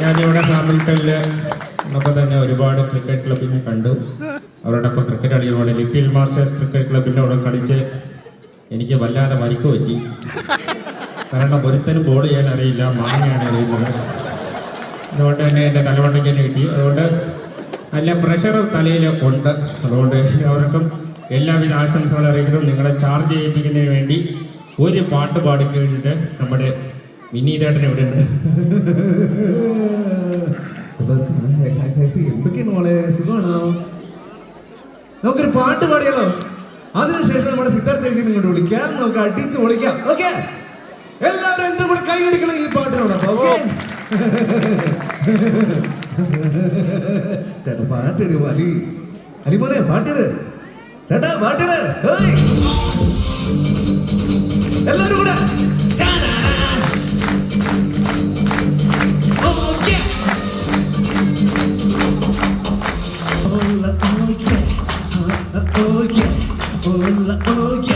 ഞാനിവിടെ ഹാമിൽട്ടണിൽ എന്നപ്പോൾ തന്നെ ഒരുപാട് ക്രിക്കറ്റ് ക്ലബിനെ കണ്ടു. അവരോടൊപ്പം ക്രിക്കറ്റ് കളിക്കുമ്പോൾ ലിറ്റിൽ മാസ്റ്റേഴ്സ് ക്രിക്കറ്റ് ക്ലബിൻ്റെ അവിടെ കളിച്ച് എനിക്ക് വല്ലാതെ പരിക്ക് പറ്റി. കാരണം ഒരുത്തനും ബോൾ ചെയ്യാൻ അറിയില്ല, മാങ്ങയാണ് അറിയുന്നത്. അതുകൊണ്ട് തന്നെ എൻ്റെ തലവണ്ടയ്ക്ക് തന്നെ കിട്ടി. അതുകൊണ്ട് നല്ല പ്രഷർ തലയിൽ ഉണ്ട്. അതുകൊണ്ട് അവർക്കും എല്ലാവിധ ആശംസകൾ അറിയിക്കുന്നു. നിങ്ങളെ ചാർജ് ചെയ്യിപ്പിക്കുന്നതിന് വേണ്ടി ഒരു പാട്ട് പാടിക്കഴിഞ്ഞിട്ട് നമ്മുടെ വിനീതേട്ടൻ ഇവിടെ ഉണ്ട്. എന്തൊക്കെയാണ് മോളെ, സുഖമാണോ? നമുക്കൊരു പാട്ട് പാടിയാലോ? അതിനുശേഷം നമ്മുടെ സിദ്ധാർത്ഥ ചേച്ചി ഇങ്ങോട്ട് വിളിക്കാം, നമുക്ക് അടിച്ച് വിളിക്കാം. ഓക്കെ, എല്ലാവരും എന്റെ കൂടെ കൈ അടിക്കണം ഈ പാട്ടിനോടൊപ്പം. ഓക്കെ ചേട്ടാ പാട്ടിട്, അലി അലിമോനെ പാട്ടിട്, ചേട്ടാ പാട്ടിട്. എല്ലാവരും കൂടെ oh yeah, oh yeah.